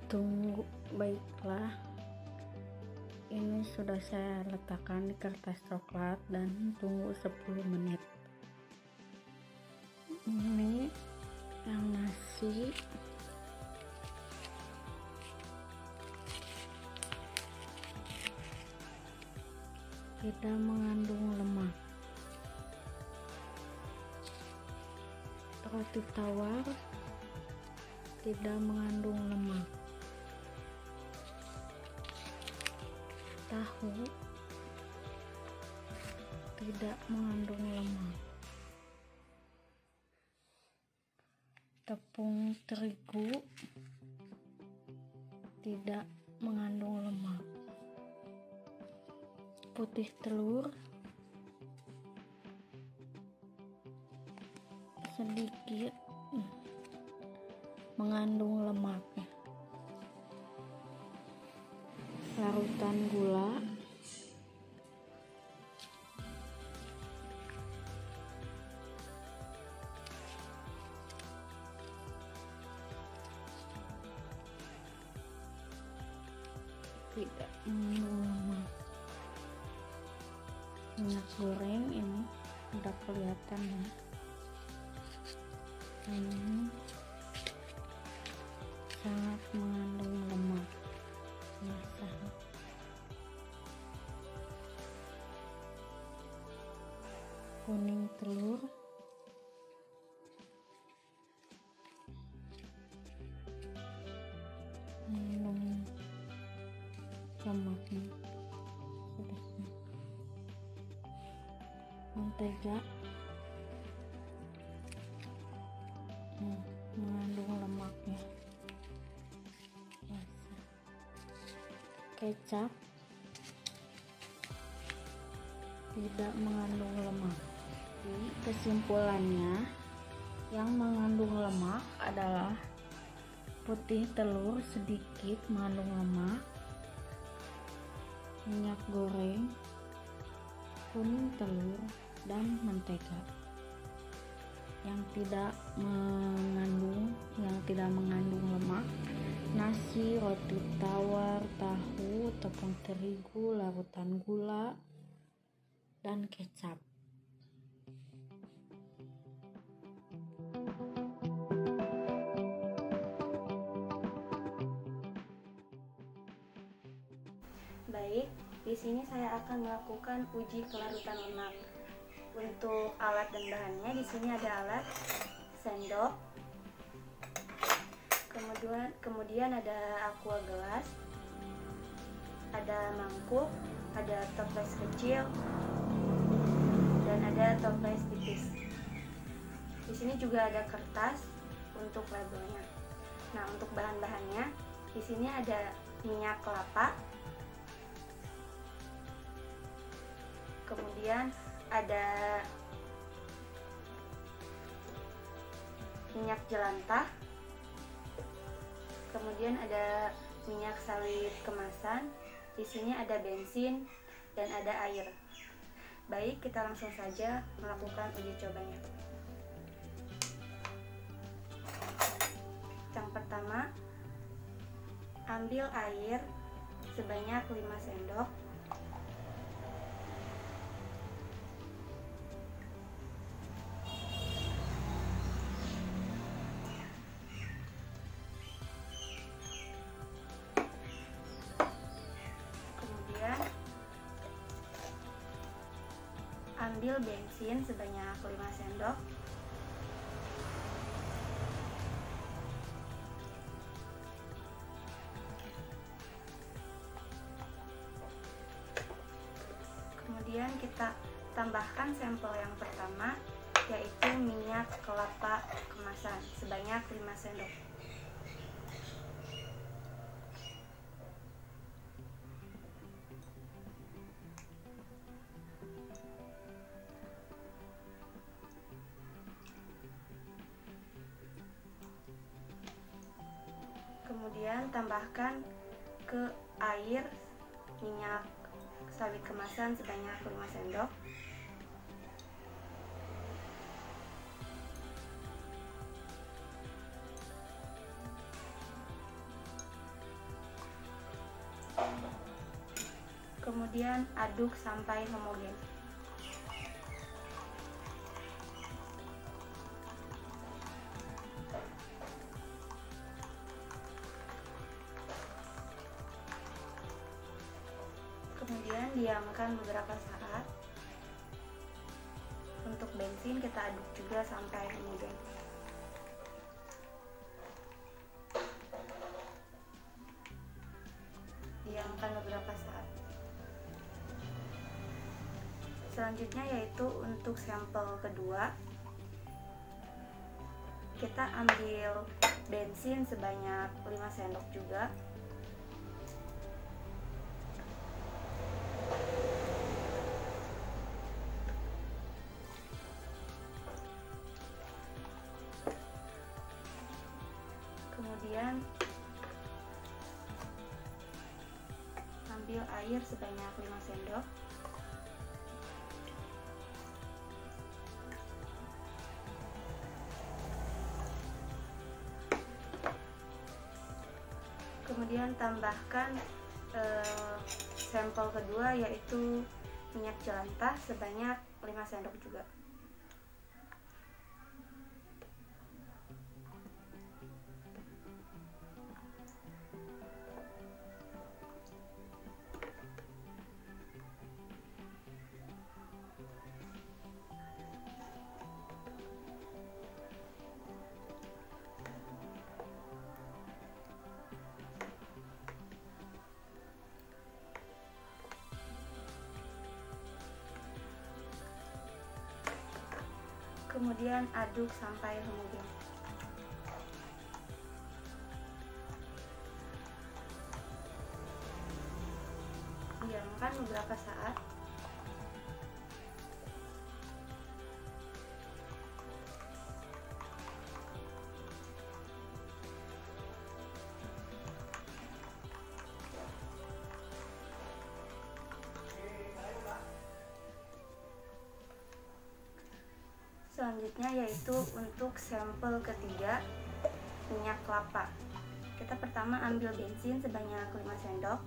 Tunggu, baiklah. Ini sudah saya letakkan di kertas coklat dan tunggu 10 menit. Ini yang nasi. Tidak mengandung lemak. Roti tawar tidak mengandung lemak. Tahu tidak mengandung lemak. Tepung terigu tidak mengandung lemak. Putih telur sedikit mengandung lemak. Larutan gula tidak mengandung lemak. Minyak goreng ini udah kelihatan ya. Ini sangat mengandung lemak. Kuning telur mengandung lemaknya. Mentega mengandung lemaknya. Kecap tidak mengandung lemak. Jadi kesimpulannya, yang mengandung lemak adalah putih telur sedikit mengandung lemak, minyak goreng, kuning telur, dan mentega. Yang tidak mengandung lemak, nasi, roti tawar, tahu, tepung terigu, larutan gula, dan kecap. Baik, di sini saya akan melakukan uji kelarutan lemak. Untuk alat dan bahannya, di sini ada alat sendok, kemudian ada aqua gelas, ada mangkuk, ada toples kecil, dan ada toples tipis. Di sini juga ada kertas untuk labelnya. Nah, untuk bahan-bahannya, di sini ada minyak kelapa, kemudian ada minyak jelantah, kemudian ada minyak sawit kemasan, di sini ada bensin, dan ada air. Baik, kita langsung saja melakukan uji cobanya. Yang pertama, ambil air sebanyak 5 sendok. Ambil bensin sebanyak 5 sendok. Kemudian kita tambahkan sampel yang pertama, yaitu minyak kelapa kemasan sebanyak 5 sendok. Kemudian tambahkan ke air minyak sawit kemasan sebanyak 5 sendok. Kemudian aduk sampai homogen. Kemudian diamkan beberapa saat. Untuk bensin kita aduk juga sampai homogen. Diamkan beberapa saat. Selanjutnya yaitu untuk sampel kedua, kita ambil bensin sebanyak 5 sendok juga. Kemudian ambil air sebanyak 5 sendok. Kemudian tambahkan sampel kedua yaitu minyak jelantah sebanyak 5 sendok juga. Kemudian aduk sampai homogen. Diamkan beberapa saat. Selanjutnya yaitu untuk sampel ketiga, minyak kelapa. Kita pertama ambil bensin sebanyak 5 sendok.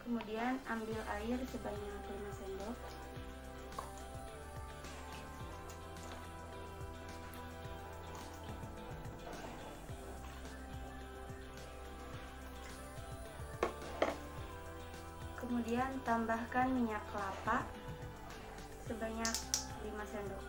Kemudian ambil air sebanyak 5 sendok. Kemudian tambahkan minyak kelapa sebanyak 5 sendok.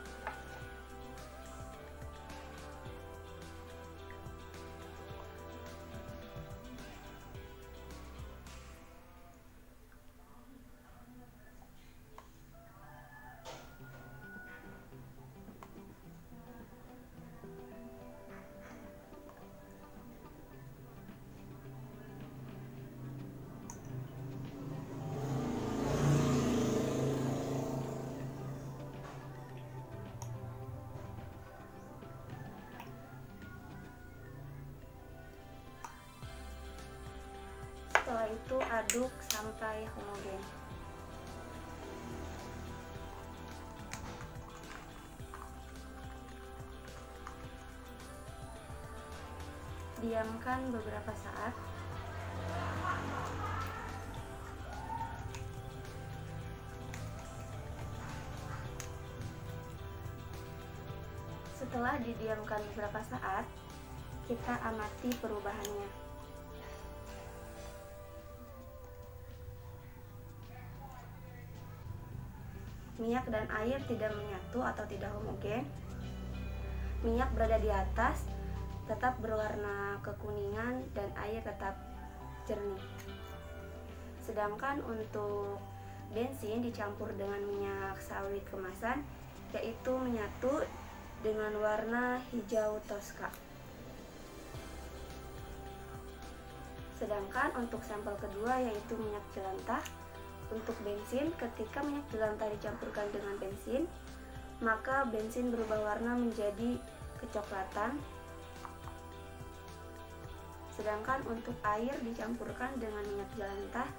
Setelah itu aduk sampai homogen. Diamkan beberapa saat. Setelah didiamkan beberapa saat, kita amati perubahannya. Minyak dan air tidak menyatu atau tidak homogen. Minyak berada di atas, tetap berwarna kekuningan, dan air tetap jernih. Sedangkan untuk bensin dicampur dengan minyak sawit kemasan, yaitu menyatu dengan warna hijau toska. Sedangkan untuk sampel kedua yaitu minyak jelantah. Untuk bensin, ketika minyak jelantah dicampurkan dengan bensin, maka bensin berubah warna menjadi kecoklatan. Sedangkan untuk air dicampurkan dengan minyak jelantah,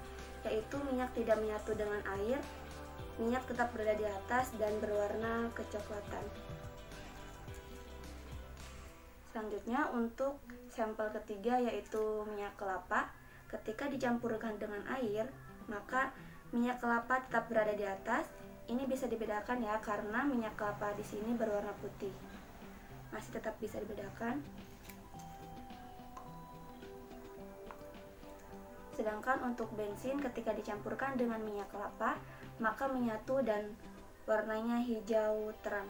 yaitu minyak tidak menyatu dengan air, minyak tetap berada di atas dan berwarna kecoklatan. Selanjutnya untuk sampel ketiga yaitu minyak kelapa. Ketika dicampurkan dengan air, maka minyak kelapa tetap berada di atas. Ini bisa dibedakan ya, karena minyak kelapa di sini berwarna putih. Masih tetap bisa dibedakan. Sedangkan untuk bensin ketika dicampurkan dengan minyak kelapa, maka menyatu dan warnanya hijau terang.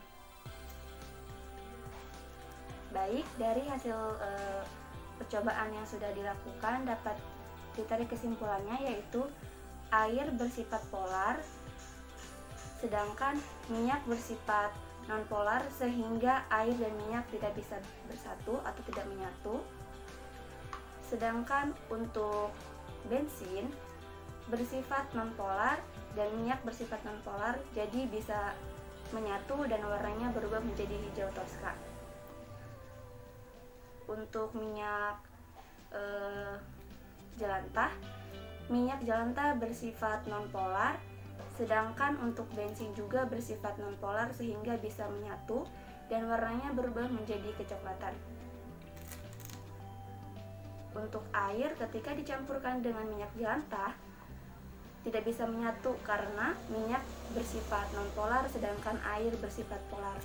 Baik, dari hasil percobaan yang sudah dilakukan dapat ditarik kesimpulannya, yaitu air bersifat polar, sedangkan minyak bersifat nonpolar, sehingga air dan minyak tidak bisa bersatu atau tidak menyatu. Sedangkan untuk bensin bersifat nonpolar dan minyak bersifat nonpolar, jadi bisa menyatu dan warnanya berubah menjadi hijau toska. Untuk minyak jelantah, minyak jelantah bersifat nonpolar, sedangkan untuk bensin juga bersifat nonpolar sehingga bisa menyatu dan warnanya berubah menjadi kecoklatan. Untuk air ketika dicampurkan dengan minyak jelantah tidak bisa menyatu karena minyak bersifat nonpolar sedangkan air bersifat polar.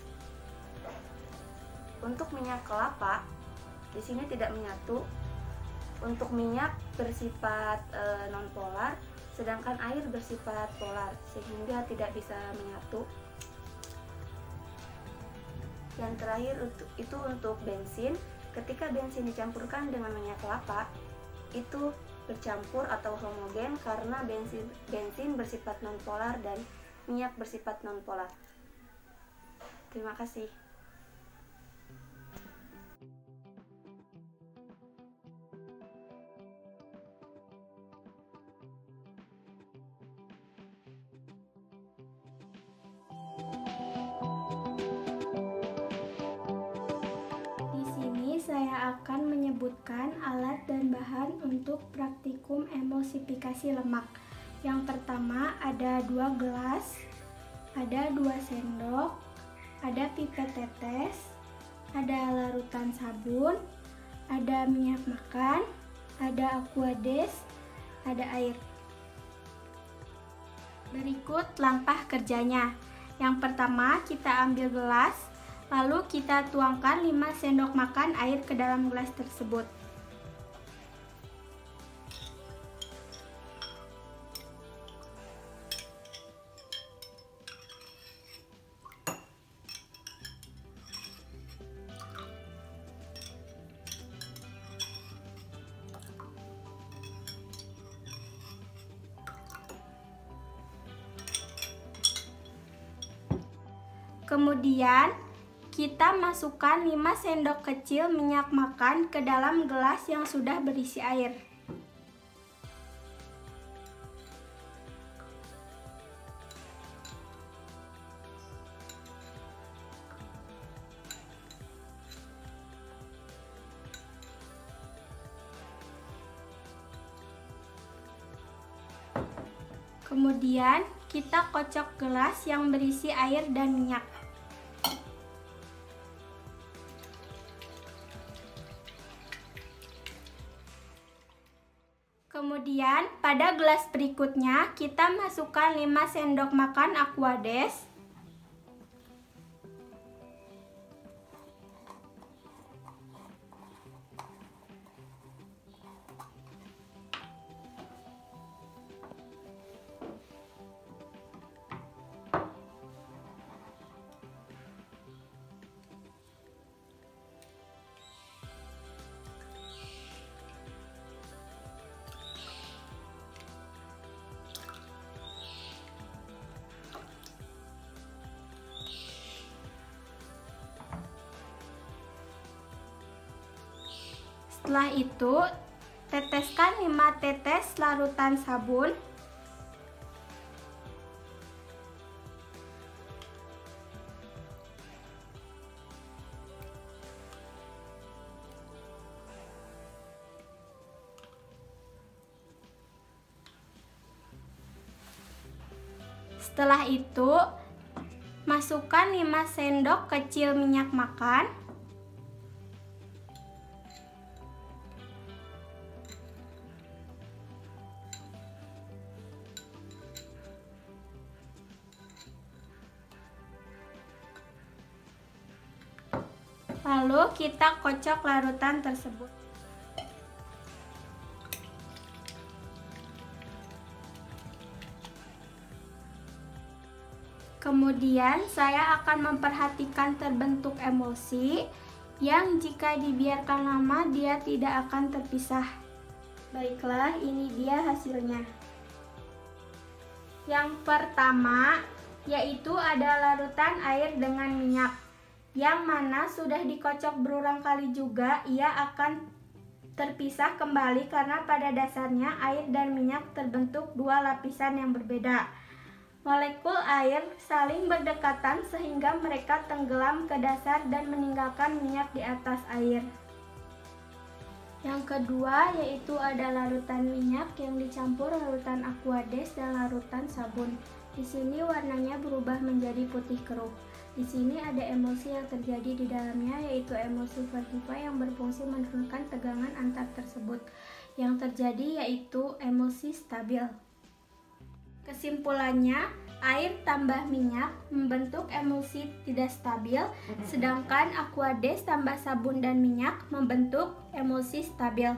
Untuk minyak kelapa di sini tidak menyatu. Untuk minyak bersifat nonpolar sedangkan air bersifat polar sehingga tidak bisa menyatu. Yang terakhir itu untuk bensin. Ketika bensin dicampurkan dengan minyak kelapa, itu bercampur atau homogen karena bensin bersifat nonpolar dan minyak bersifat nonpolar. Terima kasih. Saya akan menyebutkan alat dan bahan untuk praktikum emulsifikasi lemak. Yang pertama ada 2 gelas, ada 2 sendok, ada pipet tetes, ada larutan sabun, ada minyak makan, ada aquades, ada air. Berikut langkah kerjanya. Yang pertama kita ambil gelas, lalu kita tuangkan 5 sendok makan air ke dalam gelas tersebut. Kemudian kita masukkan 5 sendok kecil minyak makan ke dalam gelas yang sudah berisi air. Kemudian kita kocok gelas yang berisi air dan minyak. Kemudian pada gelas berikutnya kita masukkan 5 sendok makan aquades. Setelah itu, teteskan 5 tetes larutan sabun. Setelah itu, masukkan 5 sendok kecil minyak makan. Lalu kita kocok larutan tersebut. Kemudian saya akan memperhatikan terbentuk emulsi yang jika dibiarkan lama dia tidak akan terpisah. Baiklah, ini dia hasilnya. Yang pertama yaitu ada larutan air dengan minyak, yang mana sudah dikocok berulang kali juga ia akan terpisah kembali karena pada dasarnya air dan minyak terbentuk dua lapisan yang berbeda. Molekul air saling berdekatan sehingga mereka tenggelam ke dasar dan meninggalkan minyak di atas air. Yang kedua yaitu ada larutan minyak yang dicampur larutan Aquades dan larutan sabun. Di sini warnanya berubah menjadi putih keruh. Di sini ada emulsi yang terjadi di dalamnya yaitu emulsi vertiva yang berfungsi menurunkan tegangan antar tersebut. Yang terjadi yaitu emulsi stabil. Kesimpulannya, air tambah minyak membentuk emulsi tidak stabil, sedangkan Aquades tambah sabun dan minyak membentuk emulsi stabil.